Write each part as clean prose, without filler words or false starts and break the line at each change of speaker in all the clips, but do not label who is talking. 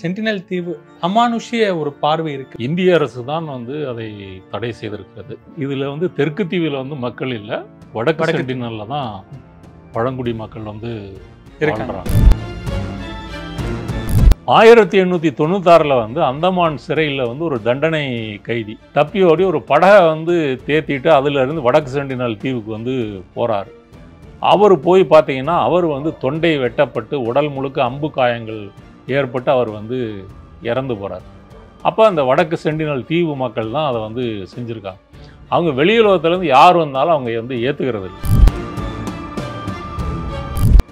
Sentinel தீவு அமானுஷ்ய ஒரு பார்வை இருக்கு.
இந்திய அரசு தான் அதை தடை செய்திருக்கிறது. இதுல தெற்கு தீவில் மக்கள் இல்ல, வடக்கு சென்டினல்ல தான் பழங்குடி மக்கள்
இருக்காங்க.
1896ல அந்தமான் சிறையில் ஒரு தண்டனை கைதி தப்பி ஓடி ஒரு படகை தேத்திட்டு அதுல இருந்து வடக்கு சென்டினல் தீவுக்கு போறாரு. அவர் போய் பார்த்தீங்கன்னா அவர் தொண்டை வெட்டப்பட்டு உடல் முழுக்க அம்பு காயங்கள் ஏற்பட்டு அவர் இறந்து போறார். அப்போ அந்த வடக்கு சென்டினல் தீவு மக்கள் தான் அதை செஞ்சுருக்காங்க. அவங்க வெளியுலகத்துலேருந்து யார் வந்தாலும் அவங்க ஏற்றுக்கிறது இல்லை.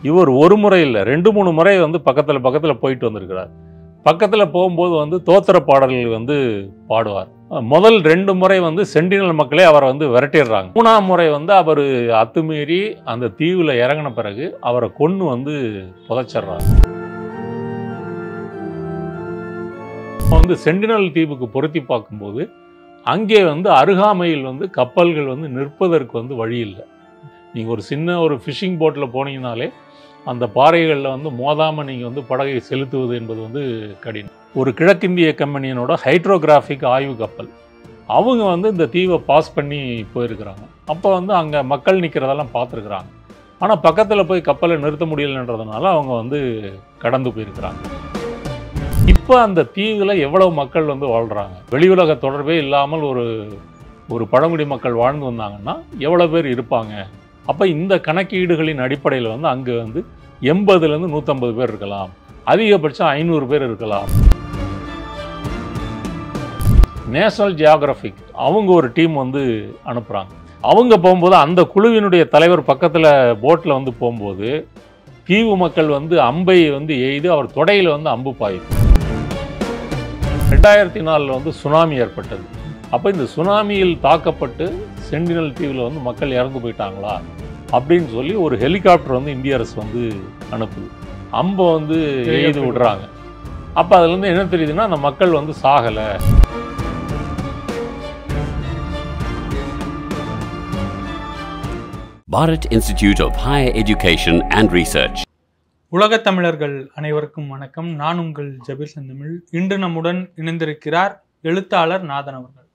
இவர் ஒரு முறை இல்லை 2-3 முறை பக்கத்தில் போயிட்டு வந்திருக்கிறார். பக்கத்தில் போகும்போது தோத்திர பாடல்கள் பாடுவார். முதல் 2 முறை சென்டினல் மக்களே அவரை விரட்டிடுறாங்க. 3ஆம் முறை அவர் அத்துமீறி அந்த தீவில் இறங்கின பிறகு அவரை கொன்று புதைச்சிடுறாங்க. சென்டினல் தீவுக்கு பொருத்தி பார்க்கும்போது அங்கே அருகாமையில் கப்பல்கள் நிற்பதற்கு வழி இல்லை. நீங்கள் ஒரு சின்ன ஒரு ஃபிஷிங் போட்டில் போனீங்கனாலே அந்த பாறைகளில் மோதாமல் நீங்கள் படகை செலுத்துவது என்பது கடினம். ஒரு கிழக்கிந்திய கம்பெனியினோட ஹைட்ரோகிராஃபிக் ஆய்வு கப்பல் அவங்க இந்த தீவை பாஸ் பண்ணி போயிருக்கிறாங்க. அப்போ அங்கே மக்கள் நிற்கிறதெல்லாம் பார்த்துருக்குறாங்க. ஆனால் பக்கத்தில் போய் கப்பலை நிறுத்த முடியலைன்றதுனால அவங்க கடந்து போயிருக்கிறாங்க. இப்போ அந்த தீவில் எவ்வளவு மக்கள் வாழ்கிறாங்க. வெளி உலக தொடர்பே இல்லாமல் ஒரு பழங்குடி மக்கள் வாழ்ந்து வந்தாங்கன்னா எவ்வளோ பேர் இருப்பாங்க. அப்போ இந்த கணக்கீடுகளின் அடிப்படையில் அங்கே 80லேருந்து 150 பேர் இருக்கலாம், அதிகபட்சம் 500 பேர் இருக்கலாம். நேஷனல் ஜியாகிரபிக் அவங்க ஒரு டீம் அனுப்புகிறாங்க. அவங்க போகும்போது அந்த குழுவினுடைய தலைவர் பக்கத்தில் போட்டில் போகும்போது தீவு மக்கள் அம்பை எய்து அவர் தொடையில் அம்பு பாயுது. 2004 சுனாமி ஏற்பட்டது. அப்போ இந்த சுனாமியில் தாக்கப்பட்டு சென்டினல் தீவில் மக்கள் இறந்து போயிட்டாங்களா அப்படின்னு சொல்லி ஒரு ஹெலிகாப்டர் இந்திய அரசு அனுப்புது. அம்பை எய்து விடுறாங்க. அப்போ அதுலேருந்து என்ன தெரியுதுன்னா அந்த மக்கள் சாகலை.
Bharat Institute of Higher Education and Research.
உலகத் தமிழர்கள் அனைவருக்கும் வணக்கம். நான் உங்கள் ஜபீர் செந்தமிழ். இன்று நம்முடன் இணைந்திருக்கிறார் எழுத்தாளர் நாதன் அவர்கள்.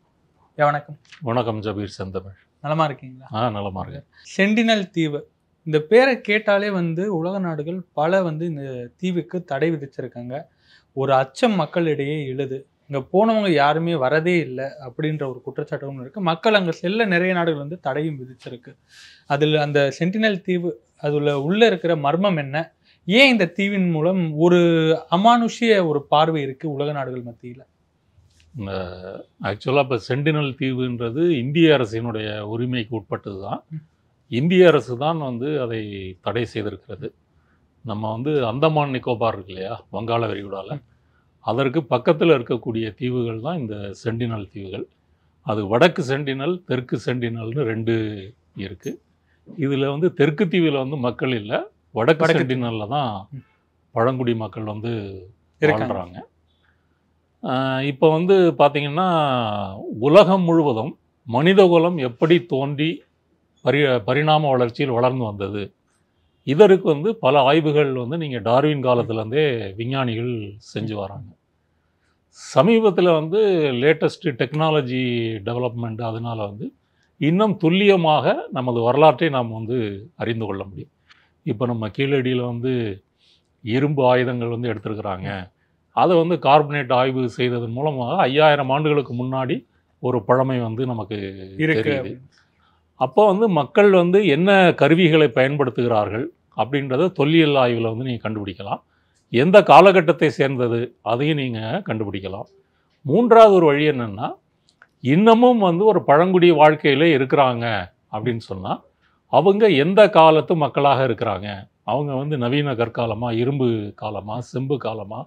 வணக்கம்.
வணக்கம் ஜபீர் செந்தமிழ்.
நலமா இருக்கீங்களா?
நலமா இருக்கு.
சென்டினல் தீவு இந்த பேரை கேட்டாலே உலக நாடுகள் பல இந்த தீவுக்கு தடை விதிச்சிருக்காங்க. ஒரு அச்சம் மக்களிடையே எழுது. இங்கே போனவங்க யாருமே வரதே இல்லை அப்படின்ற ஒரு குற்றச்சாட்டும் இருக்குது. மக்கள் அங்கே செல்ல நிறைய நாடுகள் தடையும் விதிச்சிருக்கு. அதில் அந்த சென்டினல் தீவு அதில் உள்ளே இருக்கிற மர்மம் என்ன, ஏன் இந்த தீவின் மூலம் ஒரு அமானுஷ்ய ஒரு பார்வை இருக்குது உலக நாடுகள் மத்தியில்?
ஆக்சுவலாக இப்போ சென்டினல் தீவுன்றது இந்திய அரசினுடைய உரிமைக்கு உட்பட்டது தான். இந்திய அரசு தான் அதை தடை செய்திருக்கிறது. நம்ம அந்தமான் நிக்கோபார் இருக்கு இல்லையா, வங்காள விரிகுடாவில், அதற்கு பக்கத்தில் இருக்கக்கூடிய தீவுகள் தான் இந்த சென்டினல் தீவுகள். அது வடக்கு சென்டினல், தெற்கு சென்டினல்னு 2 இருக்குது. இதில் தெற்கு தீவில் மக்கள் இல்லை, வடக்கு சென்டினல்ல தான் பழங்குடி மக்கள் வாழ்கிறாங்க. இப்போ பார்த்தீங்கன்னா உலகம் முழுவதும் மனிதகுலம் எப்படி தோன்றி பரிணாம வளர்ச்சியில் வளர்ந்து வந்தது, இதற்கு பல ஆய்வுகள் நீங்கள் டார்வின் காலத்துலேருந்தே விஞ்ஞானிகள் செஞ்சு வராங்க. சமீபத்தில் லேட்டஸ்ட் டெக்னாலஜி டெவலப்மெண்ட், அதனால் இன்னும் துல்லியமாக நமது வரலாற்றை நாம் அறிந்து கொள்ள முடியும். இப்போ நம்ம கீழடியில் இரும்பு ஆயுதங்கள் எடுத்துருக்குறாங்க. அதை கார்பனேட் ஆய்வு செய்ததன் மூலமாக 5000 ஆண்டுகளுக்கு முன்னாடி ஒரு பழமை நமக்கு தெரியுது. அப்போ மக்கள் என்ன கருவிகளை பயன்படுத்துகிறார்கள் அப்படின்றத தொல்லியல் ஆய்வில் நீங்கள் கண்டுபிடிக்கலாம். எந்த காலகட்டத்தை சேர்ந்தது அதையும் நீங்கள் கண்டுபிடிக்கலாம். 3வது ஒரு வழி என்னென்னா, இன்னமும் ஒரு பழங்குடி வாழ்க்கையில் இருக்கிறாங்க அப்படின்னு சொன்னால் அவங்க எந்த காலத்து மக்களாக இருக்கிறாங்க, அவங்க நவீன கற்காலமா, இரும்பு காலமா, செம்பு காலமா,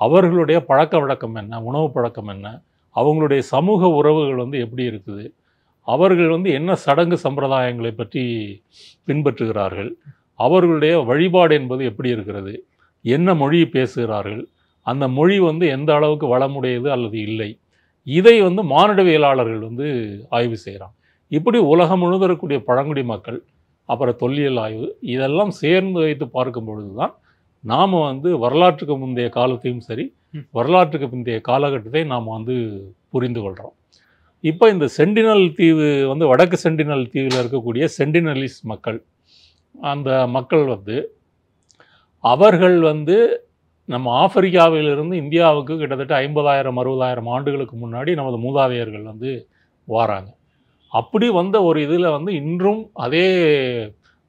அவர்களுடைய பழக்க வழக்கம் என்ன, உணவு பழக்கம் என்ன, அவங்களுடைய சமூக உறவுகள் எப்படி இருக்குது, அவர்கள் என்ன சடங்கு சம்பிரதாயங்களை பற்றி பின்பற்றுகிறார்கள், அவர்களுடைய வழிபாடு என்பது எப்படி இருக்கிறது, என்ன மொழி பேசுகிறார்கள், அந்த மொழி எந்த அளவுக்கு வளமுடையது அல்லது இல்லை, இதை மானுடவியலாளர்கள் ஆய்வு செய்கிறாங்க. இப்படி உலகம் முழுவதும் இருக்கக்கூடிய பழங்குடி மக்கள், அப்புறம் தொல்லியல் ஆய்வு, இதெல்லாம் சேர்ந்து வைத்து பார்க்கும் பொழுது தான் நாம் வரலாற்றுக்கு முந்தைய காலத்தையும் சரி வரலாற்றுக்கு பிந்தைய காலகட்டத்தை நாம் வந்து புரிந்து கொள்கிறோம். இப்போ இந்த சென்டினல் தீவு வந்து வடக்கு சென்டினல் தீவில் இருக்கக்கூடிய சென்டினலிஸ் மக்கள், அந்த மக்கள் வந்து அவர்கள் வந்து நம்ம ஆப்பிரிக்காவிலிருந்து இந்தியாவுக்கு கிட்டத்தட்ட 50,000-60,000 ஆண்டுகளுக்கு முன்னாடி நமது மூதாதையர்கள் வந்து வாராங்க. அப்படி வந்த ஒரு இதில் வந்து இன்றும் அதே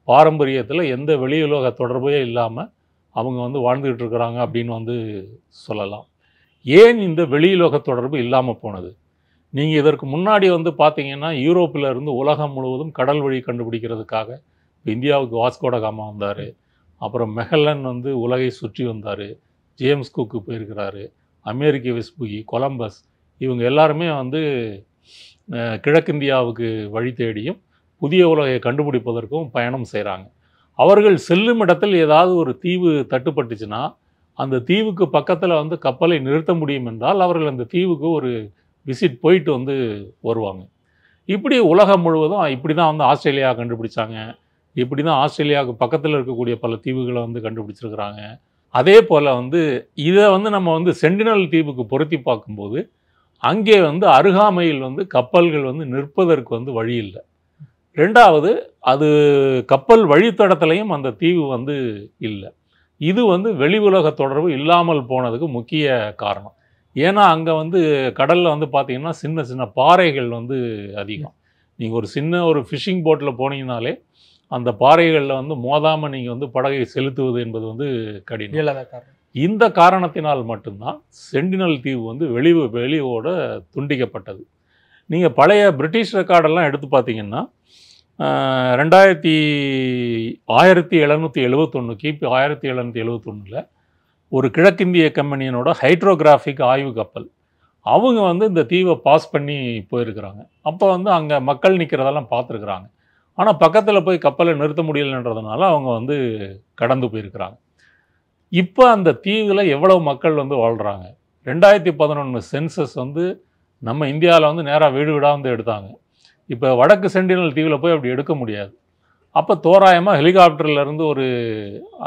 பாரம்பரியத்தில் எந்த வெளியுலக தொடர்பே இல்லாமல் அவங்க வந்து வாழ்ந்துக்கிட்டு இருக்கிறாங்க அப்படின்னு வந்து சொல்லலாம். ஏன் இந்த வெளியுலக தொடர்பு இல்லாமல் போனது? நீங்கள் இதற்கு முன்னாடி வந்து பார்த்தீங்கன்னா யூரோப்பில் இருந்து உலகம் முழுவதும் கடல் வழி கண்டுபிடிக்கிறதுக்காக இந்தியாவுக்கு வாஸ்கோட காமா வந்தார். அப்புறம் மெஹல்லன் வந்து உலகை சுற்றி வந்தார். ஜேம்ஸ் குக்கு போயிருக்கிறாரு. அமெரிக்க வெஸ்புகி, கொலம்பஸ், இவங்க எல்லாருமே வந்து கிழக்கிந்தியாவுக்கு வழி தேடியும் புதிய உலகை கண்டுபிடிப்பதற்கும் பயணம் செய்கிறாங்க. அவர்கள் செல்லும் இடத்தில் ஏதாவது ஒரு தீவு தட்டுப்பட்டுச்சுன்னா அந்த தீவுக்கு பக்கத்தில் வந்து கப்பலை நிறுத்த முடியும் என்றால் அவர்கள் அந்த தீவுக்கு ஒரு விசிட் போயிட்டு வந்து வருவாங்க. இப்படி உலகம் முழுவதும் இப்படி தான் வந்து ஆஸ்திரேலியா கண்டுபிடிச்சாங்க. இப்படி தான் ஆஸ்திரேலியாவுக்கு பக்கத்தில் இருக்கக்கூடிய பல தீவுகளை வந்து கண்டுபிடிச்சிருக்கிறாங்க. அதே போல் வந்து இதை வந்து நம்ம வந்து சென்டினல் தீவுக்கு பொருத்தி பார்க்கும்போது அங்கே வந்து அருகாமையில் வந்து கப்பல்கள் வந்து நிற்பதற்கு வந்து வழி இல்லை. ரெண்டாவது, அது கப்பல் வழித்தடத்துலையும் அந்த தீவு வந்து இல்லை. இது வந்து வெளி உலக தொடர்பு இல்லாமல் போனதுக்கு முக்கிய காரணம். ஏன்னா அங்கே வந்து கடலில் வந்து பார்த்திங்கன்னா சின்ன சின்ன பாறைகள் வந்து அதிகம். நீங்கள் ஒரு சின்ன ஒரு ஃபிஷிங் போட்டில் போனீங்கனாலே அந்த பாறைகளில் வந்து மோதாமல் நீங்கள் வந்து படகை செலுத்துவது என்பது வந்து கடினம். இந்த காரணத்தினால் மட்டும்தான் சென்டினல் தீவு வந்து வெளியோட துண்டிக்கப்பட்டது. நீங்கள் பழைய பிரிட்டிஷ் ரெக்கார்டெல்லாம் எடுத்து பார்த்தீங்கன்னா 1771 கிபி 1771 ஒரு கிழக்கிந்திய கம்பெனியினோட ஹைட்ரோகிராஃபிக் ஆய்வு கப்பல் அவங்க வந்து இந்த தீவை பாஸ் பண்ணி போயிருக்கிறாங்க. அப்போ வந்து அங்கே மக்கள் நிற்கிறதெல்லாம் பார்த்துருக்குறாங்க. ஆனால் பக்கத்தில் போய் கப்பலை நிறுத்த முடியலைன்றதுனால அவங்க வந்து கடந்து போயிருக்கிறாங்க. இப்போ அந்த தீவில் எவ்வளவு மக்கள் வந்து வாழ்கிறாங்க? 2011 சென்சஸ் வந்து நம்ம இந்தியாவில் வந்து நேராக வீடு வீடாக வந்து எடுத்தாங்க. இப்போ வடக்கு சென்டினல் தீவில் போய் அப்படி எடுக்க முடியாது. அப்போ தோராயமாக ஹெலிகாப்டர்லேருந்து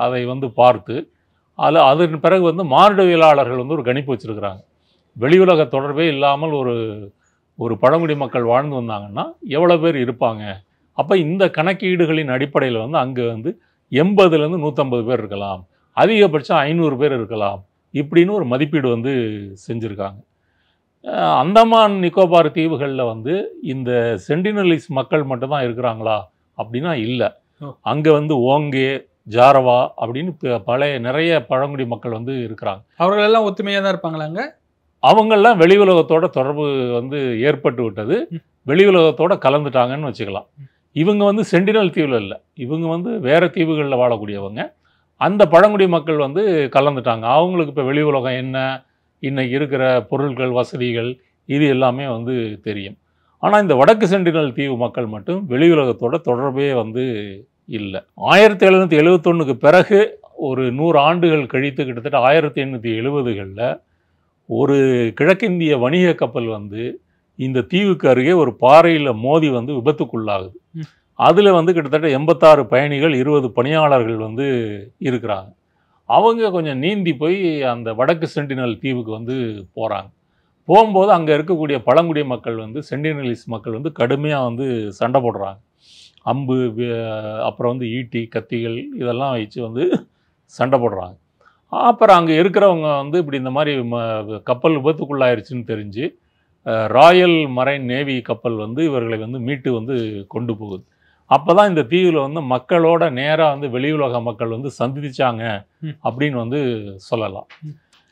அதை வந்து பார்த்து அதன் பிறகு வந்து மானுடவியலாளர்கள் வந்து ஒரு கணிப்பு வச்சுருக்கிறாங்க. வெளியுலக தொடர்பே இல்லாமல் ஒரு பழங்குடி மக்கள் வாழ்ந்து வந்தாங்கன்னா எவ்வளோ பேர் இருப்பாங்க? அப்போ இந்த கணக்கீடுகளின் அடிப்படையில் வந்து அங்கே வந்து 80லேருந்து 150 பேர் இருக்கலாம், அதிகபட்சம் 500 பேர் இருக்கலாம், இப்படின்னு ஒரு மதிப்பீடு வந்து செஞ்சுருக்காங்க. அந்தமான் நிக்கோபார் தீவுகளில் வந்து இந்த சென்டினலிஸ் மக்கள் மட்டும்தான் இருக்கிறாங்களா அப்படின்னா இல்லை. அங்கே வந்து ஓங்கே, ஜாரவா அப்படின்னு நிறைய பழங்குடி மக்கள் வந்து இருக்கிறாங்க.
அவர்களெல்லாம் ஒத்துமையாக தான் இருப்பாங்களாங்க?
அவங்கெல்லாம் வெளி உலகத்தோட தொடர்பு வந்து ஏற்பட்டு விட்டது, வெளி உலகத்தோட கலந்துட்டாங்கன்னு வச்சுக்கலாம். இவங்க வந்து சென்டினல் தீவில் இல்லை, இவங்க வந்து வேறு தீவுகளில் வாழக்கூடியவங்க. அந்த பழங்குடி மக்கள் வந்து கலந்துட்டாங்க. அவங்களுக்கு இப்போ வெளி உலகம் என்ன, இன்னைக்கு இருக்கிற பொருட்கள், வசதிகள், இது எல்லாமே வந்து தெரியும். ஆனால் இந்த வடக்கு சென்டினல் தீவு மக்கள் மட்டும் வெளி உலகத்தோட தொடர்பே வந்து இல்லை. 1771 பிறகு ஒரு 100 ஆண்டுகள் கழித்து கிட்டத்தட்ட 1870களில் ஒரு கிழக்கிந்திய வணிக கப்பல் வந்து இந்த தீவுக்கு அருகே ஒரு பாறையில் மோதி வந்து விபத்துக்குள்ளாகுது. அதில் வந்து கிட்டத்தட்ட 86 பயணிகள், 20 பணியாளர்கள் வந்து இருக்கிறாங்க. அவங்க கொஞ்சம் நீந்தி போய் அந்த வடக்கு சென்டினல் தீவுக்கு வந்து போகிறாங்க. போகும்போது அங்கே இருக்கக்கூடிய பழங்குடி மக்கள் வந்து சென்டினலிஸ் மக்கள் வந்து கடுமையாக வந்து சண்டை போடுறாங்க. அம்பு, அப்புறம் வந்து ஈட்டி, கத்திகள் இதெல்லாம் வச்சு வந்து சண்டை போடுறாங்க. அப்புறம் அங்கே இருக்கிறவங்க வந்து இப்படி இந்த மாதிரி கப்பல் விபத்துக்குள்ளாயிருச்சுன்னு தெரிஞ்சு ராயல் மரைன் நேவி கப்பல் வந்து இவர்களை வந்து மீட்டு வந்து கொண்டு போகுது. அப்போ தான் இந்த தீவில் வந்து மக்களோட நேராக வந்து வெளியுலக மக்கள் வந்து சந்திச்சாங்க அப்படின்னு வந்து சொல்லலாம்.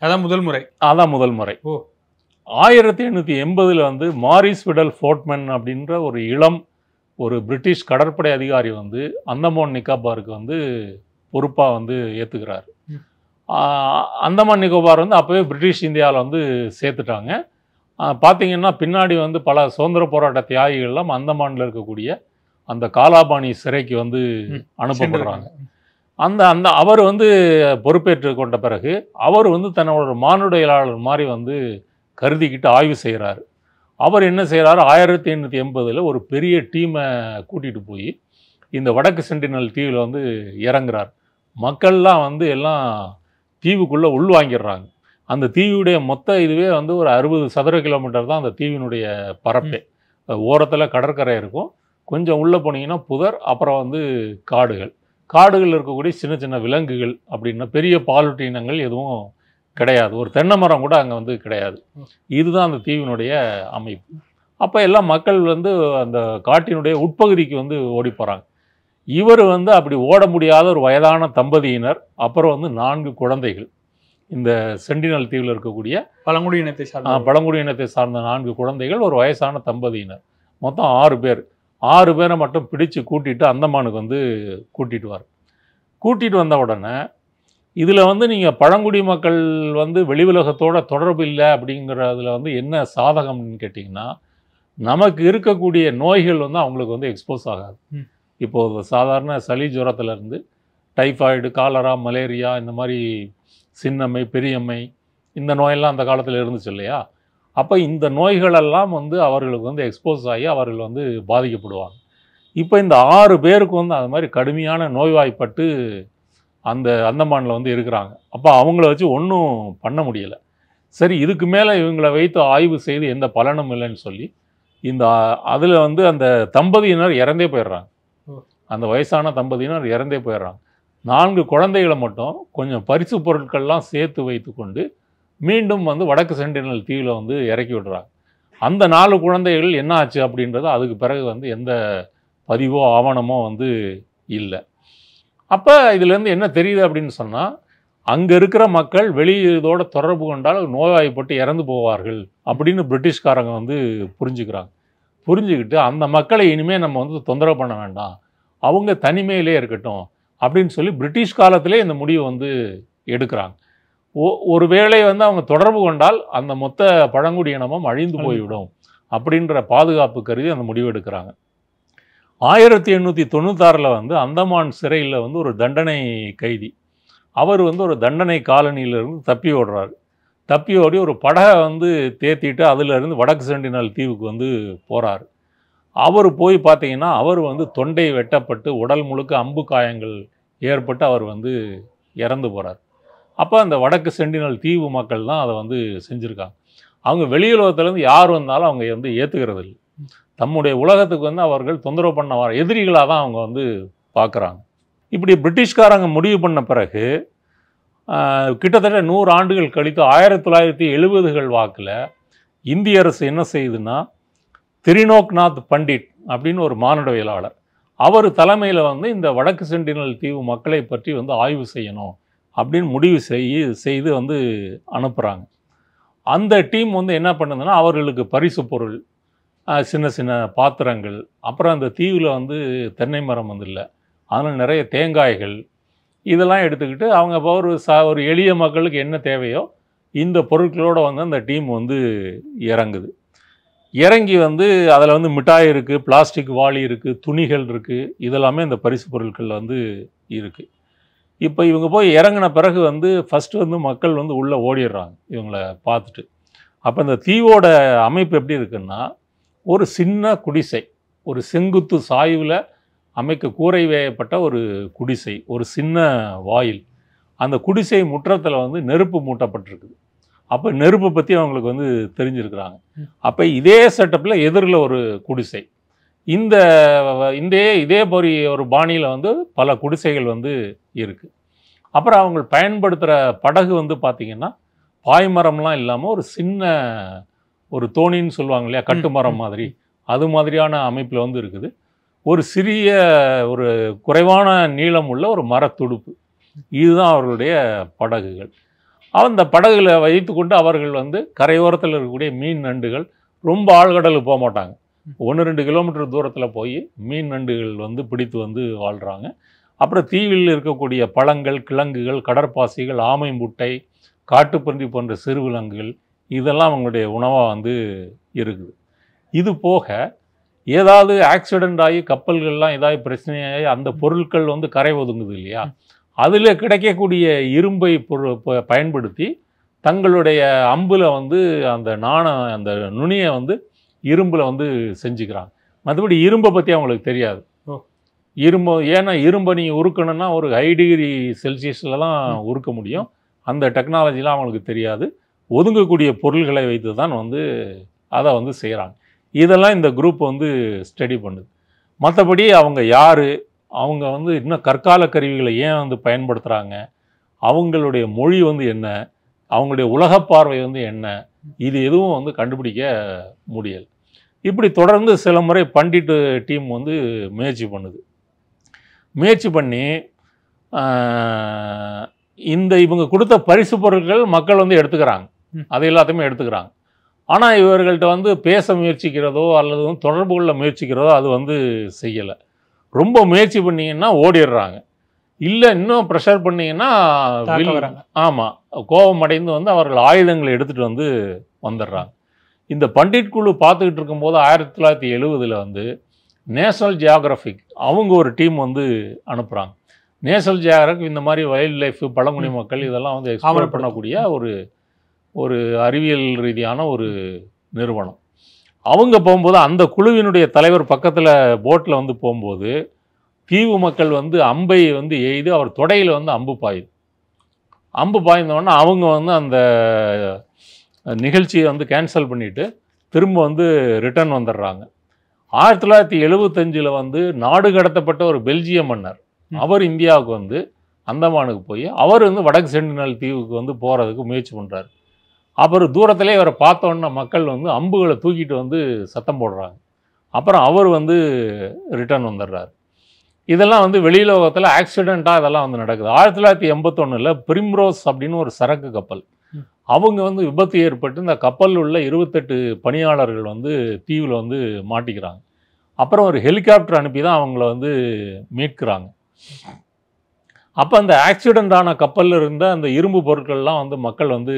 அதான் முதல் முறை.
அதான் முதல் முறை. 1880 வந்து மாரிஸ் விடல் ஃபோர்ட்மன் அப்படின்ற ஒரு பிரிட்டிஷ் கடற்படை அதிகாரி வந்து அந்தமான் நிக்கோபாருக்கு வந்து பொறுப்பாக வந்து ஏற்றுக்கிறார். அந்தமான் நிக்கோபார் வந்து அப்போவே பிரிட்டிஷ் இந்தியாவில் வந்து சேர்த்துட்டாங்க. பார்த்திங்கன்னா பின்னாடி வந்து பல சுதந்திர போராட்ட தியாகிகள்லாம் அந்தமானில் இருக்கக்கூடிய அந்த காலாபாணி சிறைக்கு வந்து அனுப்பப்படுறாங்க. அவர் வந்து பொறுப்பேற்று கொண்ட பிறகு அவர் வந்து தன்னோட மானுடவியலாளர் மாதிரி வந்து கருதிக்கிட்டு ஆய்வு செய்கிறாரு. அவர் என்ன செய்கிறாரு, 1880 ஒரு பெரிய டீமை கூட்டிகிட்டு போய் இந்த வடக்கு சென்டினல் தீவில் வந்து இறங்குறார். மக்கள்லாம் வந்து எல்லாம் தீவுக்குள்ளே உள்வாங்கிடுறாங்க. அந்த தீவுடைய மொத்த இதுவே வந்து ஒரு 60 சதுர கிலோமீட்டர் தான் அந்த தீவினுடைய பரப்பே. ஓரத்தில் கடற்கரை இருக்கும், கொஞ்சம் உள்ளே போனீங்கன்னா புதர், அப்புறம் வந்து காடுகள். காடுகள் இருக்கக்கூடிய சின்ன சின்ன விலங்குகள் அப்படின்னா பெரிய பாலூட்டி இனங்கள் எதுவும் கிடையாது. ஒரு தென்னை மரம் கூட அங்கே வந்து கிடையாது. இதுதான் அந்த தீவினுடைய அமைப்பு. அப்போ எல்லாம் மக்கள் வந்து அந்த காட்டினுடைய உட்பகுதிக்கு வந்து ஓடி போகிறாங்க. இவர் வந்து அப்படி ஓட முடியாத ஒரு வயதான தம்பதியினர், அப்புறம் வந்து 4 குழந்தைகள். இந்த சென்டினல் தீவில் இருக்கக்கூடிய
பழங்குடி இனத்தை
சார்ந்த 4 குழந்தைகள், ஒரு வயசான தம்பதியினர், மொத்தம் 6 பேர். 6 பேரை மட்டும் பிடிச்சு கூட்டிட்டு அந்தமானுக்கு வந்து கூட்டிட்டு வந்த உடனே இதில் வந்து நீங்கள் பழங்குடி மக்கள் வந்து வெளி உலகத்தோட தொடர்பு இல்லை அப்படிங்கிறதுல வந்து என்ன சாதகம்னு கேட்டிங்கன்னா, நமக்கு இருக்கக்கூடிய நோய்கள் வந்து அவங்களுக்கு வந்து எக்ஸ்போஸ் ஆகாது. இப்போது சாதாரண சளி ஜுரத்துலேருந்து டைஃபாய்டு, காலரா, மலேரியா, இந்த மாதிரி சின்னம்மை, பெரியம்மை, இந்த நோயெல்லாம் அந்த காலத்தில் இருந்துச்சு இல்லையா? அப்போ இந்த நோய்களெல்லாம் வந்து அவர்களுக்கு வந்து எக்ஸ்போஸ் ஆகி அவர்கள் வந்து பாதிக்கப்படுவாங்க. இப்போ இந்த 6 பேருக்கு வந்து அது மாதிரி கடுமையான நோய்வாய்ப்பட்டு அந்த அந்தமானில் வந்து இருக்கிறாங்க. அப்போ அவங்கள வச்சு ஒன்றும் பண்ண முடியலை. சரி, இதுக்கு மேலே இவங்களை வைத்து ஆய்வு செய்து எந்த பலனும் இல்லைன்னு சொல்லி இந்த அதில் வந்து அந்த தம்பதியினர் இறந்தே போயிடுறாங்க. அந்த வயசான தம்பதியினர் இறந்தே போயிடுறாங்க. 4 குழந்தைகளை மட்டும் கொஞ்சம் பரிசு பொருட்கள்லாம் சேர்த்து வைத்து கொண்டு மீண்டும் வந்து வடக்கு சென்டினல் தீவில் வந்து இறக்கி விடுறாங்க. அந்த 4 குழந்தைகள் என்ன ஆச்சு அப்படின்றது அதுக்கு பிறகு வந்து எந்த பதிவோ ஆவணமோ வந்து இல்லை. அப்போ இதுலேருந்து என்ன தெரியுது அப்படின்னு சொன்னால், அங்கே இருக்கிற மக்கள் வெளியதோட தொடர்பு கொண்டால் நோய்வாய்ப்பட்டு இறந்து போவார்கள் அப்படின்னு பிரிட்டிஷ்காரங்க வந்து புரிஞ்சுக்கிட்டு அந்த மக்களை இனிமேல் நம்ம வந்து தொந்தரவு பண்ண வேண்டாம், அவங்க தனிமையிலே இருக்கட்டும் அப்படின்னு சொல்லி பிரிட்டிஷ் காலத்திலே இந்த முடிவு வந்து எடுக்கிறாங்க. ஒருவேளை வந்து அவங்க தொடர்பு கொண்டால் அந்த மொத்த பழங்குடி இனமும் அழிந்து போய்விடும் அப்படின்ற பாதுகாப்பு கருதி அந்த முடிவு எடுக்கிறாங்க. 1896 வந்து அந்தமான் சிறையில் வந்து ஒரு தண்டனை கைதி, அவர் வந்து ஒரு தண்டனை காலனியிலிருந்து தப்பி ஓடுறாரு. தப்பி ஓடி ஒரு படகை வந்து தேத்திட்டு அதிலிருந்து வடக்கு சென்டினல் தீவுக்கு வந்து போகிறார். அவர் போய் பார்த்தீங்கன்னா அவர் வந்து தொண்டை வெட்டப்பட்டு உடல் முழுக்க அம்பு காயங்கள் ஏற்பட்டு அவர் வந்து இறந்து போகிறார். அப்போ அந்த வடக்கு சென்டினல் தீவு மக்கள் தான் அதை வந்து செஞ்சுருக்காங்க. அவங்க வெளியுலகத்துலேருந்து யார் வந்தாலும் அவங்க வந்து ஏற்றுக்கிறது இல்லை. தம்முடைய உலகத்துக்கு வந்து அவர்கள் தொந்தரவு பண்ண வர எதிரிகளாக தான் அவங்க வந்து பார்க்குறாங்க. இப்படி பிரிட்டிஷ்காரங்க முடிவு பண்ண பிறகு கிட்டத்தட்ட 100 ஆண்டுகள் கழித்து 1970கள் வாக்கில் இந்திய அரசு என்ன செய்யுதுன்னா, திரிலோக்நாத் பண்டிட் அப்படின்னு ஒரு மானுடவியலாளர், அவர் தலைமையில் வந்து இந்த வடக்கு சென்டினல் தீவு மக்களை பற்றி வந்து ஆய்வு செய்யணும் அப்படின்னு முடிவு செய்து வந்து அனுப்புகிறாங்க. அந்த டீம் வந்து என்ன பண்ணுதுன்னா, அவர்களுக்கு பரிசு பொருள், சின்ன சின்ன பாத்திரங்கள், அப்புறம் அந்த தீவில் வந்து தென்னை மரம் வந்து இல்லை, அதனால் நிறைய தேங்காய்கள், இதெல்லாம் எடுத்துக்கிட்டு அவங்க ஒரு எளிய மக்களுக்கு என்ன தேவையோ இந்த பொருட்களோடு வந்து அந்த டீம் வந்து இறங்கி வந்து அதில் வந்து மிட்டாய் இருக்குது, பிளாஸ்டிக் வாளி இருக்குது, துணிகள் இருக்குது, இதெல்லாமே இந்த பரிசு பொருட்கள் வந்து இருக்குது. இப்போ இவங்க போய் இறங்கின பிறகு வந்து ஃபஸ்ட்டு வந்து மக்கள் வந்து உள்ளே ஓடிடுறாங்க இவங்களை பார்த்துட்டு. அப்போ இந்த தீவோட அமைப்பு எப்படி இருக்குன்னா, ஒரு சின்ன குடிசை, ஒரு செங்குத்து சாய்வில் கூரை வேயப்பட்ட ஒரு குடிசை, ஒரு சின்ன வாயில், அந்த குடிசை முற்றத்தில் வந்து நெருப்பு மூட்டப்பட்டிருக்குது. அப்போ நெருப்பை பற்றி அவங்களுக்கு வந்து தெரிஞ்சிருக்கிறாங்க. அப்போ இதே செட்டப்பில் எதிரில் ஒரு குடிசை, இதே மாதிரி ஒரு பாணியில் வந்து பல குடிசைகள் வந்து இருக்குது. அப்புறம் அவங்க பயன்படுத்துகிற படகு வந்து பார்த்திங்கன்னா பாய்மரம்லாம் இல்லாமல் ஒரு சின்ன ஒரு தோணின்னு சொல்லுவாங்க இல்லையா, கட்டுமரம் மாதிரி, அது மாதிரியான அமைப்பில் வந்து இருக்குது. ஒரு சிறிய ஒரு குறைவான நீளம் உள்ள ஒரு மரத்துடுப்பு, இதுதான் அவர்களுடைய படகுகள். அந்த படகுகளை வைத்து கொண்டு அவர்கள் வந்து கரையோரத்தில் இருக்கக்கூடிய மீன் நண்டுகள், ரொம்ப ஆழ்கடலுக்கு போக மாட்டாங்க, 1-2 கிலோமீட்டர் தூரத்தில் போய் மீன் நண்டுகள் வந்து பிடித்து வந்து வாழ்கிறாங்க. அப்புறம் தீவில் இருக்கக்கூடிய பழங்கள், கிழங்குகள், கடற்பாசிகள், ஆமை முட்டை, காட்டுப்பன்றி போன்ற சிறு விலங்குகள், இதெல்லாம் அவங்களுடைய உணவாக வந்து இருக்குது. இது போக ஏதாவது ஆக்சிடெண்ட் ஆகி கப்பல்கள்லாம் ஏதாவது பிரச்சனையாகி அந்த பொருட்கள் வந்து கரை ஒதுங்குது இல்லையா, அதில் கிடைக்கக்கூடிய இரும்பை பயன்படுத்தி தங்களுடைய அம்பில் வந்து அந்த நுனியை வந்து இரும்பில் வந்து செஞ்சுக்கிறாங்க. மற்றபடி இரும்பை பற்றி அவங்களுக்கு தெரியாது. ஏன்னா இரும்பை நீங்கள் உருக்கணும்னா ஒரு ஹை டிகிரி செல்சியஸில் தான் உருக்க முடியும். அந்த டெக்னாலஜிலாம் அவங்களுக்கு தெரியாது. ஒதுங்கக்கூடிய பொருள்களை வைத்து தான் வந்து அதை வந்து செய்கிறாங்க. இதெல்லாம் இந்த குரூப் வந்து ஸ்டடி பண்ணுது. மற்றபடி அவங்க யார், அவங்க வந்து இன்னும் கற்கால கருவிகளை ஏன் வந்து பயன்படுத்துகிறாங்க, அவங்களுடைய மொழி வந்து என்ன, அவங்களுடைய உலகப் பார்வை வந்து என்ன, இது எதுவும் வந்து கண்டுபிடிக்க முடியல. இப்படி தொடர்ந்து சில முறை பண்டிட் டீம் வந்து முயற்சி பண்ணுது. முயற்சி பண்ணி இந்த இவங்க கொடுத்த பரிசு பொருட்கள் மக்கள் வந்து எடுத்துக்கிறாங்க. அது எல்லாத்தையுமே எடுத்துக்கிறாங்க. ஆனால் இவர்கள்ட்ட வந்து பேச முயற்சிக்கிறதோ அல்லது வந்து தொடர்பு கொள்ள முயற்சிக்கிறதோ அது வந்து செய்யலை. ரொம்ப முயற்சி பண்ணிங்கன்னா ஓடிடுறாங்க. இல்லை இன்னும் ப்ரெஷர் பண்ணிங்கன்னா ஆமாம் கோபம் அடைந்து வந்து அவர்கள் ஆயுதங்களை எடுத்துகிட்டு வந்து வந்துடுறாங்க. இந்த பண்டிட் குழு பார்த்துக்கிட்டு இருக்கும்போது 1970 வந்து நேஷனல் ஜியாகிரபிக் அவங்க ஒரு டீம் வந்து அனுப்புகிறாங்க. நேஷனல் ஜியாகிரபிக் இந்த மாதிரி வைல்ட் லைஃப், பழங்குடி மக்கள் இதெல்லாம் வந்து எக்ஸ்ப்ளோர் பண்ணக்கூடிய ஒரு அறிவியல் ரீதியான ஒரு நிறுவனம். அவங்க போகும்போது அந்த குழுவினுடைய தலைவர் பக்கத்தில் போட்டில் வந்து போகும்போது தீவு மக்கள் வந்து அம்பை வந்து எய்து அவர் தொடையில் வந்து அம்பு பாயுது. அம்பு பாய்ந்தோடனே அவங்க வந்து அந்த நிகழ்ச்சியை வந்து கேன்சல் பண்ணிவிட்டு திரும்ப வந்து ரிட்டர்ன் வந்துடுறாங்க. 1975 வந்து நாடு கடத்தப்பட்ட ஒரு பெல்ஜிய மன்னர் அவர் இந்தியாவுக்கு வந்து அந்தமானுக்கு போய் அவர் வந்து வடக்கு சென்டினல் தீவுக்கு வந்து போகிறதுக்கு முயற்சி பண்ணுறாரு. அப்புறம் தூரத்திலே அவரை பார்த்தோன்னா மக்கள் வந்து அம்புகளை தூக்கிட்டு வந்து சத்தம் போடுறாங்க. அப்புறம் அவர் வந்து ரிட்டர்ன் வந்துடுறாரு. இதெல்லாம் வந்து வெளியுலகத்தில் ஆக்சிடெண்ட்டாக இதெல்லாம் வந்து நடக்குது. 1981 பிரிம்ரோஸ் அப்படின்னு ஒரு சரக்கு கப்பல், அவங்க வந்து விபத்து ஏற்பட்டு இந்த கப்பலில் உள்ள 28 பணியாளர்கள் வந்து தீவில் வந்து மாட்டிக்கிறாங்க. அப்புறம் ஒரு ஹெலிகாப்டர் அனுப்பி தான் அவங்கள வந்து மீட்கிறாங்க. அப்போ அந்த ஆக்சிடெண்ட் ஆன கப்பலில் இருந்த அந்த இரும்பு பொருட்கள்லாம் வந்து மக்கள் வந்து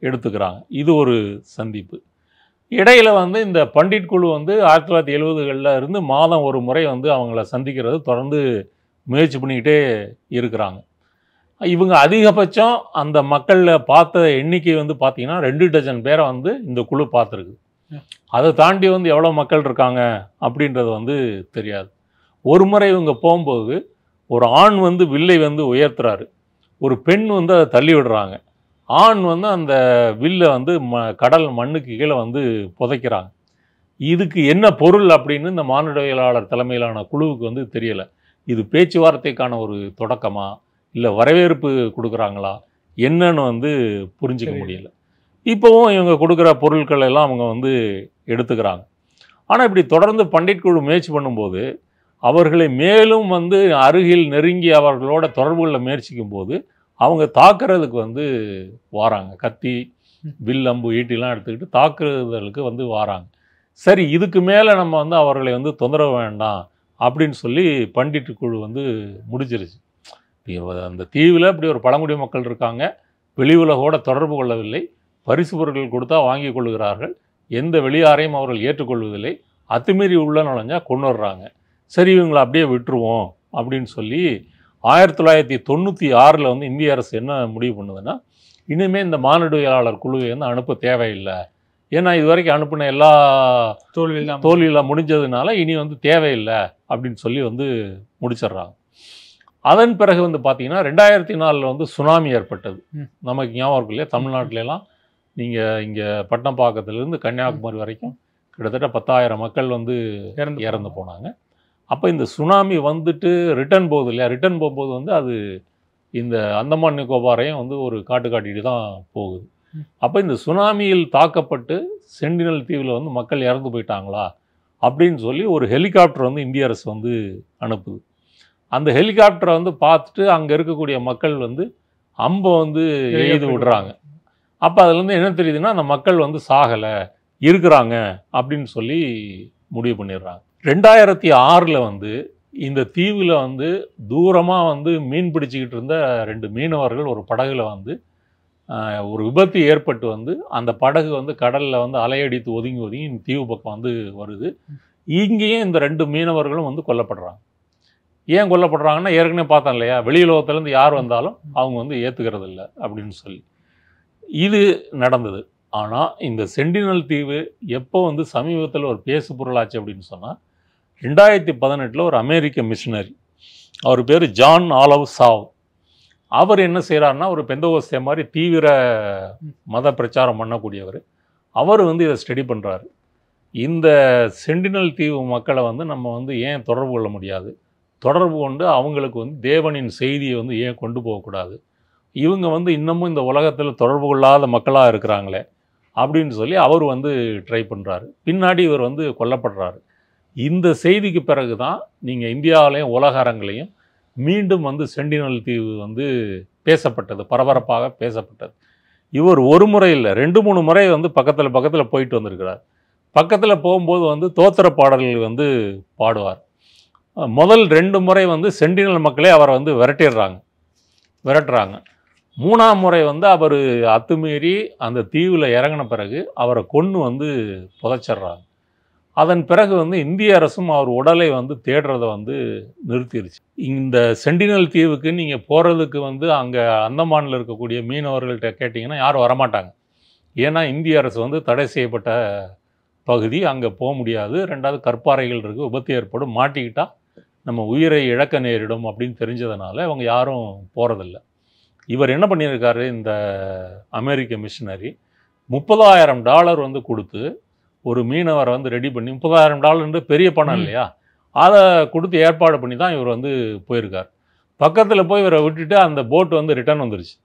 எடுத்துக்கிறாங்க. இது ஒரு சந்திப்பு. இடையில் வந்து இந்த பண்டிட் குழு வந்து 1970 இருந்து மாதம் ஒரு முறை வந்து அவங்கள சந்திக்கிறது தொடர்ந்து முயற்சி பண்ணிக்கிட்டே இருக்கிறாங்க. இவங்க அதிகபட்சம் அந்த மக்களில் பார்த்த எண்ணிக்கை வந்து பார்த்திங்கன்னா 2 டஜன் பேரை வந்து இந்த குழு பார்த்துருக்கு. அதை தாண்டி வந்து எவ்வளோ மக்கள் இருக்காங்க அப்படின்றது வந்து தெரியாது. ஒரு முறை இவங்க போகும்போது ஒரு ஆண் வந்து வில்லை வந்து உயர்த்துறாரு, ஒரு பெண் வந்து அதை தள்ளி விடுறாங்க. ஆண் வந்து அந்த வில்லை வந்து கடல் மண்ணுக்கு கீழே வந்து புதைக்கிறாங்க. இதுக்கு என்ன பொருள் அப்படின்னு இந்த மானுடவியலாளர் தலைமையிலான குழுவுக்கு வந்து தெரியலை. இது பேச்சுவார்த்தைக்கான ஒரு தொடக்கமா இல்லை வரவேற்பு கொடுக்குறாங்களா என்னன்னு வந்து புரிஞ்சிக்க முடியல. இப்போவும் இவங்க கொடுக்குற பொருட்கள் எல்லாம் அவங்க வந்து எடுத்துக்கிறாங்க. ஆனால் இப்படி தொடர்ந்து பண்டிட் குழு முயற்சி பண்ணும்போது அவர்களை மேலும் வந்து அருகில் நெருங்கி அவர்களோட தொடர்பு கொள்ள முயற்சிக்கும் போது அவங்க தாக்குறதுக்கு வந்து வாராங்க. கத்தி, வில், அம்பு, ஈட்டிலாம் எடுத்துக்கிட்டு தாக்குறதுக்கு வந்து வாராங்க. சரி, இதுக்கு மேலே நம்ம வந்து அவர்களை வந்து தொந்தரவு வேண்டாம் அப்படின்னு சொல்லி பண்டிட் குழு வந்து முடிச்சிருச்சு. அந்த தீவில் இப்படி ஒரு பழங்குடி மக்கள் இருக்காங்க, வெளி உலகோட தொடர்பு கொள்ளவில்லை, பரிசு பொருட்கள் கொடுத்தா வாங்கி கொள்கிறார்கள், எந்த வெளியாரையும் அவர்கள் ஏற்றுக்கொள்வதில்லை, அத்துமீறி உள்ள நுழைஞ்சா கொண்டு வர்றாங்க. சரி, இவங்களை அப்படியே விட்டுருவோம் அப்படின்னு சொல்லி 1996 வந்து இந்திய அரசு என்ன முடிவு பண்ணுதுன்னா, இனிமேல் இந்த மானுடவியலாளர் குழுவை வந்து அனுப்ப தேவையில்லை, ஏன்னா இது வரைக்கும் அனுப்பின எல்லா தோல்வியெல்லாம் முடிஞ்சதுனால இனி வந்து தேவையில்லை அப்படின்னு சொல்லி வந்து முடிச்சிடுறாங்க. அதன் பிறகு வந்து பார்த்தீங்கன்னா 2004 வந்து சுனாமி ஏற்பட்டது. நமக்கு ஞாபகம் இருக்கு இல்லையா, தமிழ்நாட்டிலலாம் நீங்கள் இங்கே பட்டணப்பாக்கத்துலேருந்து கன்னியாகுமரி வரைக்கும் கிட்டத்தட்ட 10,000 மக்கள் வந்து இறந்து போனாங்க. அப்போ இந்த சுனாமி வந்துட்டு ரிட்டர்ன் போகுது இல்லையா, ரிட்டர்ன் போகும்போது வந்து அது இந்த அந்தமான் நிக்கோபாரையும் வந்து ஒரு காட்டிட்டு தான் போகுது. அப்போ இந்த சுனாமியில் தாக்கப்பட்டு சென்டினல் தீவில் வந்து மக்கள் இறந்து போயிட்டாங்களா அப்படின்னு சொல்லி ஒரு ஹெலிகாப்டர் வந்து இந்திய அரசு வந்து அனுப்புது. அந்த ஹெலிகாப்டரை வந்து பார்த்துட்டு அங்கே இருக்கக்கூடிய மக்கள் வந்து அம்பை வந்து எய்து விடுறாங்க. அப்போ அதுலேருந்து என்ன தெரியுதுன்னா, அந்த மக்கள் வந்து சாகலை, இருக்கிறாங்க அப்படின்னு சொல்லி முடிவு பண்ணிடுறாங்க. 2006 வந்து இந்த தீவில் வந்து தூரமாக வந்து மீன் பிடிச்சிக்கிட்டு இருந்த 2 மீனவர்கள் ஒரு படகுல வந்து ஒரு விபத்து ஏற்பட்டு வந்து அந்த படகு வந்து கடலில் வந்து அலையடித்து ஒதுங்கி இந்த தீவு பக்கம் வந்து வருது. இங்கேயும் இந்த 2 மீனவர்களும் வந்து கொல்லப்படுறாங்க. ஏன் கொல்லப்படுறாங்கன்னா, ஏற்கனவே பார்த்தோம் இல்லையா, வெளியுலகத்துலேருந்து யார் வந்தாலும் அவங்க வந்து ஏற்றுக்கிறது இல்லை அப்படின்னு சொல்லி இது நடந்தது. ஆனால் இந்த சென்டினல் தீவு எப்போ வந்து சமீபத்தில் ஒரு பேசு பொருளாச்சு அப்படின்னு சொன்னால் 2018 ஒரு அமெரிக்க மிஷினரி, அவர் பேர் ஜான் ஆலவ் சாவ், அவர் என்ன செய்கிறாருன்னா ஒரு பெந்தகோஸ்தே மாதிரி தீவிர மத பிரச்சாரம் பண்ணக்கூடியவர். அவர் வந்து இதை ஸ்டடி பண்ணுறாரு. இந்த சென்டினல் தீவு மக்களை வந்து நம்ம வந்து ஏன் தொடர்பு கொள்ள முடியாது, தொடர்பு கொண்டு அவங்களுக்கு வந்து தேவனின் செய்தியை வந்து ஏன் கொண்டு போகக்கூடாது, இவங்க வந்து இன்னமும் இந்த உலகத்தில் தொடர்பு கொள்ளாத மக்களாக இருக்கிறாங்களே அப்படின்னு சொல்லி அவர் வந்து ட்ரை பண்ணுறாரு. பின்னாடி இவர் வந்து கொல்லப்படுறாரு. இந்த செய்திக்கு பிறகு தான் நீங்கள் இந்தியாவிலையும் உலக அரங்கிலையும் மீண்டும் வந்து சென்டினல் தீவு வந்து பேசப்பட்டது, பரபரப்பாக பேசப்பட்டது. இவர் ஒரு முறை இல்லை 2-3 முறை வந்து பக்கத்தில் போயிட்டு வந்திருக்கிறார். பக்கத்தில் போகும்போது வந்து தோத்திர பாடல்கள் வந்து பாடுவார். முதல் 2 முறை வந்து சென்டினல் மக்களே அவரை வந்து விரட்டுறாங்க. 3ஆம் முறை வந்து அவர் அத்துமீறி அந்த தீவில் இறங்கின பிறகு அவரை கொன்று வந்து புதைச்சிட்றாங்க. அதன் பிறகு வந்து இந்திய அரசும் அவர் உடலை வந்து தேடுறதை வந்து நிறுத்திடுச்சு. இந்த சென்டினல் தீவுக்கு நீங்கள் போகிறதுக்கு வந்து அங்கே அந்தமானில் இருக்கக்கூடிய மீனவர்கள்ட்ட கேட்டிங்கன்னா யாரும் வரமாட்டாங்க. ஏன்னா இந்திய அரசு வந்து தடை செய்யப்பட்ட பகுதி, அங்கே போக முடியாது. 2வது கற்பாறைகள் இருக்குது, விபத்து ஏற்படும், மாட்டிக்கிட்டால் நம்ம உயிரை இழக்க நேரிடும் அப்படின்னு தெரிஞ்சதுனால அவங்க யாரும் போகிறதில்ல. இவர் என்ன பண்ணியிருக்காரு, இந்த அமெரிக்க மிஷினரி $30,000 வந்து கொடுத்து ஒரு மீனவரை வந்து ரெடி பண்ணி, $30,000 பெரிய பணம் இல்லையா, அதை கொடுத்து ஏற்பாடு பண்ணி தான் இவர் வந்து போயிருக்கார். பக்கத்தில் போய் இவரை விட்டுட்டு அந்த போட் வந்து ரிட்டர்ன் வந்துருச்சு.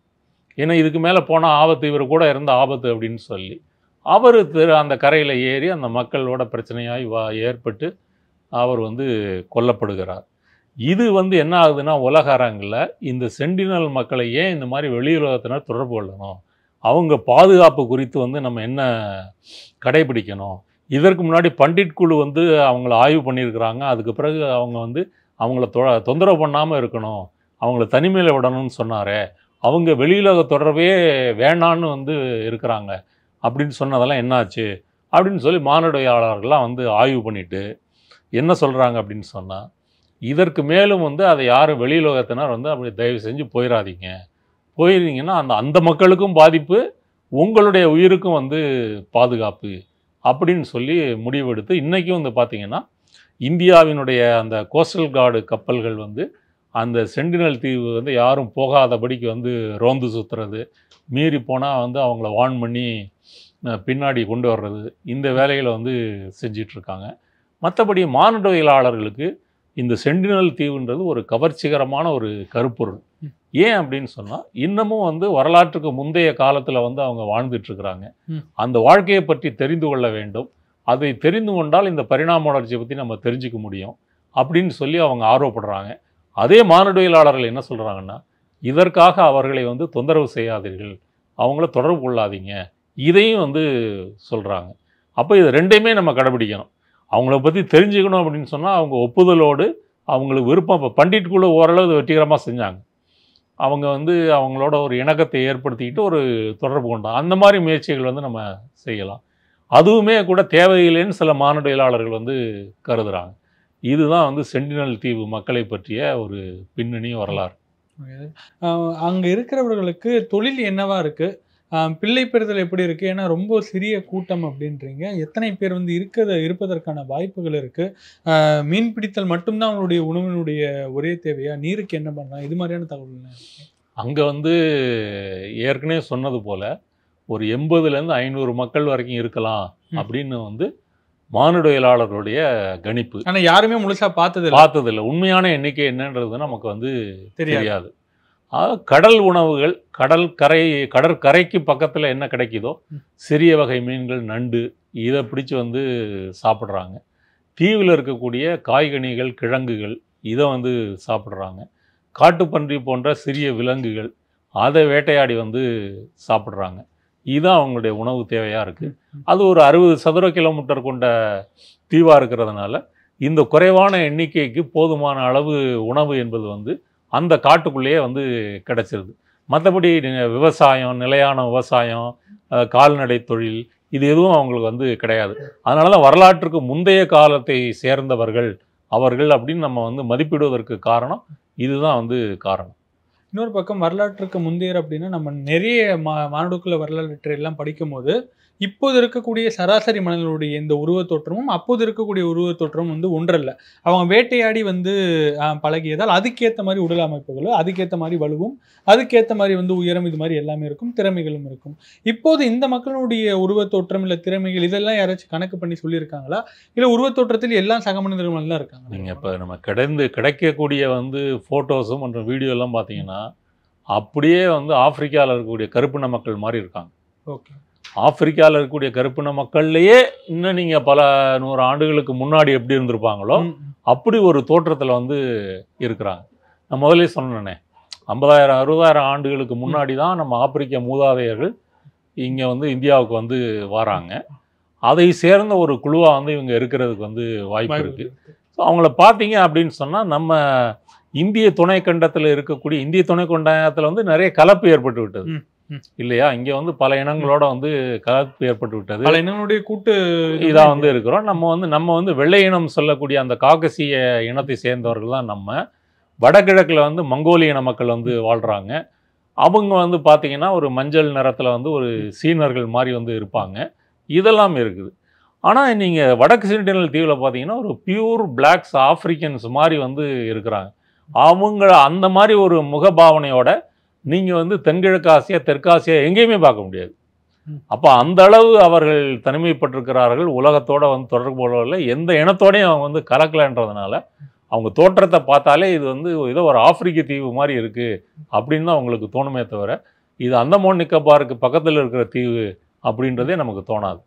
ஏன்னா இதுக்கு மேலே போனால் ஆபத்து, இவர் கூட இருந்த ஆபத்து அப்படின்னு சொல்லி அவர் அந்த கரையில் ஏறி அந்த மக்களோட பிரச்சனையாய் ஏற்பட்டு அவர் வந்து கொல்லப்படுகிறார். இது வந்து என்ன ஆகுதுன்னா, உலக அரங்கில் இந்த சென்டினல் மக்களை ஏன் இந்த மாதிரி வெளியுலகத்தினர் தொடர்பு கொள்ளணும், அவங்க பாதுகாப்பு குறித்து வந்து நம்ம என்ன கடைபிடிக்கணும். இதற்கு முன்னாடி பண்டிட் குழு வந்து அவங்கள ஆய்வு பண்ணியிருக்கிறாங்க. அதுக்கு பிறகு அவங்க வந்து அவங்கள தொந்தரவு பண்ணாமல் இருக்கணும், அவங்கள தனிமையில் விடணும்னு சொன்னாரே, அவங்க வெளியுலக தொடர்பே வேணான்னு வந்து இருக்கிறாங்க அப்படின்னு சொன்னதெல்லாம் என்னாச்சு அப்படின்னு சொல்லி மானுடவியலாளர்கள்லாம் வந்து ஆய்வு பண்ணிவிட்டு என்ன சொல்கிறாங்க அப்படின்னு சொன்னால், இதற்கு மேலும் வந்து அதை யாரும் வெளியுலகத்தினர் வந்து அப்படி தயவு செஞ்சு போயிருந்தீங்கன்னா அந்த மக்களுக்கும் பாதிப்பு, உங்களுடைய உயிருக்கும் வந்து பாதுகாப்பு அப்படின்னு சொல்லி முடிவெடுத்து இன்றைக்கும் வந்து பார்த்திங்கன்னா இந்தியாவினுடைய அந்த கோஸ்டல் கார்டு கப்பல்கள் வந்து அந்த சென்டினல் தீவு வந்து யாரும் போகாதபடிக்கு வந்து ரோந்து சுற்றுறது, மீறி போனால் வந்து அவங்கள வார்ன் பண்ணி பின்னாடி கொண்டு வர்றது, இந்த வேலைகளை வந்து செஞ்சிட்ருக்காங்க. மற்றபடி மானுடவியலாளர்களுக்கு இந்த சென்டினல் தீவுன்றது ஒரு கவர்ச்சிகரமான ஒரு கருப்பொருள். ஏன் அப்படின்னு சொன்னால், இன்னமும் வந்து வரலாற்றுக்கு முந்தைய காலத்தில் வந்து அவங்க வாழ்ந்துட்டுருக்குறாங்க. அந்த வாழ்க்கையை பற்றி தெரிந்து கொள்ள வேண்டும். அதை தெரிந்து கொண்டால் இந்த பரிணாம வளர்ச்சியை பற்றி நம்ம தெரிஞ்சுக்க முடியும் அப்படின்னு சொல்லி அவங்க ஆர்வப்படுறாங்க. அதே மானுடவியலாளர்கள் என்ன சொல்கிறாங்கன்னா, இதற்காக அவர்களை வந்து தொந்தரவு செய்யாதீர்கள், அவங்கள தொடர்பு கொள்ளாதீங்க, இதையும் வந்து சொல்கிறாங்க. அப்போ இது 2யுமே நம்ம கடைபிடிக்கணும். அவங்கள பற்றி தெரிஞ்சுக்கணும் அப்படின்னு சொன்னால் அவங்க ஒப்புதலோடு அவங்களுக்கு விருப்பம். இப்போ பண்டிட் குழு ஓரளவு வெற்றிகரமாக செஞ்சாங்க. அவங்க வந்து அவங்களோட ஒரு இணக்கத்தை ஏற்படுத்திக்கிட்டு ஒரு தொடர்பு கொண்டாங்க. அந்த மாதிரி முயற்சிகள் வந்து நம்ம செய்யலாம். அதுவுமே கூட தேவையில்லைன்னு சில மானுடவியலாளர்கள் வந்து கருதுகிறாங்க. இதுதான் வந்து சென்டினல் தீவு மக்களை பற்றிய ஒரு பின்னணி வரலாறு.
அங்கே இருக்கிறவர்களுக்கு தொழில் என்னவா இருக்குது, பிள்ளை பெறுதல் எப்படி இருக்குது, ஏன்னா ரொம்ப சிறிய கூட்டம் அப்படின்றீங்க, எத்தனை பேர் வந்து இருப்பதற்கான வாய்ப்புகள் இருக்குது, மீன் பிடித்தல் மட்டும்தான் அவங்களுடைய உணவினுடைய ஒரே தேவையா, நீருக்கு என்ன பண்ணலாம், இது மாதிரியான தகவல்கள்
அங்கே வந்து ஏற்கனவே சொன்னது போல் ஒரு 80லேருந்து 500 மக்கள் வரைக்கும் இருக்கலாம் அப்படின்னு வந்து மானுடவியலாளர்களுடைய கணிப்பு.
ஆனால் யாருமே முழுசாக பார்த்ததில்லை.
உண்மையான எண்ணிக்கை என்னன்றது நமக்கு வந்து தெரியாது. கடல் உணவுகள், கடற்கரைக்கு பக்கத்தில் என்ன கிடைக்குதோ சிறிய வகை மீன்கள், நண்டு, இதை பிடிச்சி வந்து சாப்பிட்றாங்க. தீவில் இருக்கக்கூடிய காய்கனிகள், கிழங்குகள், இதை வந்து சாப்பிட்றாங்க. காட்டுப்பன்றி போன்ற சிறிய விலங்குகள், அதை வேட்டையாடி வந்து சாப்பிட்றாங்க. இதுதான் அவங்களுடைய உணவு தேவையாக இருக்குது. அது ஒரு 60 சதுர கிலோமீட்டர் கொண்ட தீவாக இருக்கிறதுனால இந்த குறைவான எண்ணிக்கைக்கு போதுமான அளவு உணவு என்பது வந்து அந்த காட்டுக்குள்ளேயே வந்து கிடச்சிருது. மற்றபடி விவசாயம், நிலையான விவசாயம், கால்நடை தொழில், இது எதுவும் அவங்களுக்கு வந்து கிடையாது. அதனால தான் வரலாற்றுக்கு முந்தைய காலத்தை சேர்ந்தவர்கள் அவர்கள் அப்படின்னு நம்ம வந்து மதிப்பிடுவதற்கு காரணம் இதுதான் வந்து காரணம்.
இன்னொரு பக்கம் வரலாற்றுக்கு முந்தையர் அப்படின்னா நம்ம நிறைய மானுடக்குள்ள வரலாற்றை எல்லாம் படிக்கும்போது இப்போது இருக்கக்கூடிய சராசரி மனிதனுடைய இந்த உருவத் தோற்றமும் அப்போது இருக்கக்கூடிய உருவத் தோற்றமும் வந்து ஒன்றல்ல. அவங்க வேட்டையாடி வந்து பழகியதால் அதுக்கேற்ற மாதிரி உடல் அமைப்புகளும் அதுக்கேற்ற மாதிரி வலுவும் அதுக்கேற்ற மாதிரி வந்து உயரம் இது மாதிரி எல்லாமே இருக்கும், திறமைகளும் இருக்கும். இப்போது இந்த மக்களுடைய உருவத் தோற்றம் இல்லை திறமைகள் இதெல்லாம் யாராச்சும் கணக்கு பண்ணி சொல்லியிருக்காங்களா, இல்லை உருவத் தோற்றத்தில் எல்லாம் சக மனிதர்கள் தான் இருக்காங்க?
நீங்கள் இப்போ நம்ம கிடைக்கக்கூடிய வந்து ஃபோட்டோஸும் மற்றும் வீடியோ எல்லாம் பார்த்தீங்கன்னா அப்படியே வந்து ஆப்பிரிக்காவில் இருக்கக்கூடிய கருப்பின மக்கள் மாதிரி இருக்காங்க.
ஓகே.
ஆப்பிரிக்காவில் இருக்கக்கூடிய கருப்பின மக்கள்லேயே இன்னும் நீங்கள் பல 100 ஆண்டுகளுக்கு முன்னாடி எப்படி இருந்திருப்பாங்களோ அப்படி ஒரு தோற்றத்தில் வந்து இருக்கிறாங்க. நான் முதலே சொன்னேனே 50,000 60,000 ஆண்டுகளுக்கு முன்னாடி தான் நம்ம ஆப்பிரிக்க மூதாதையர்கள் இங்கே வந்து இந்தியாவுக்கு வந்து வராங்க. அதை சேர்ந்த ஒரு குழுவாக வந்து இவங்க இருக்கிறதுக்கு வந்து வாய்ப்பு இருக்குது. ஸோ அவங்கள பார்த்தீங்க அப்படின்னு சொன்னால் நம்ம இந்திய துணைக்கண்டத்தில் இருக்கக்கூடிய இந்திய துணைக்கண்டத்தில் வந்து நிறைய கலப்பு ஏற்பட்டு விட்டது இல்லையா? இங்கே வந்து பல இனங்களோட வந்து கலப்பு ஏற்பட்டு விட்டது.
பல இனங்களுடைய கூட்டு
இதாக வந்து இருக்கிறோம். நம்ம வந்து வெள்ளை இனம் சொல்லக்கூடிய அந்த காக்கசிய இனத்தை சேர்ந்தவர்கள் தான் நம்ம. வடகிழக்கில் வந்து மங்கோலிய இன மக்கள் வந்து வாழ்கிறாங்க. அவங்க வந்து பார்த்திங்கன்னா ஒரு மஞ்சள் நிறத்தில் வந்து ஒரு சீனர்கள் மாதிரி வந்து இருப்பாங்க. இதெல்லாம் இருக்குது. ஆனால் நீங்கள் வடக்கு சென்டினல் தீவில் பார்த்தீங்கன்னா ஒரு பியூர் பிளாக்ஸ் ஆஃப்ரிக்கன்ஸ் மாதிரி வந்து இருக்கிறாங்க. அவங்க அந்த மாதிரி ஒரு முகபாவனையோட நீங்கள் வந்து தென்கிழக்கு ஆசியா தெற்காசியா எங்கேயுமே பார்க்க முடியாது. அப்போ அந்த அளவு அவர்கள் தனிமைப்பட்டிருக்கிறார்கள். உலகத்தோடு வந்து தொடர்பு கொள்ளவில்லை, எந்த இனத்தோடையும் அவங்க வந்து கலக்கலைன்றதுனால அவங்க தோற்றத்தை பார்த்தாலே இது வந்து ஏதோ ஒரு ஆப்பிரிக்க தீவு மாதிரி இருக்குது அப்படின்னு தான் அவங்களுக்கு தோணுமே தவிர இது அந்தமான் நிக்கோபாருக்கு பக்கத்தில் இருக்கிற தீவு அப்படின்றதே நமக்கு தோணாது.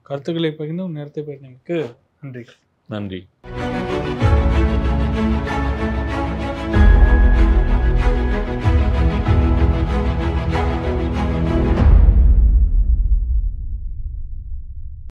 கருத்துக்களை பகிர்ந்து நேரத்தை பகிர்ந்தமைக்கு நன்றி.
நன்றி.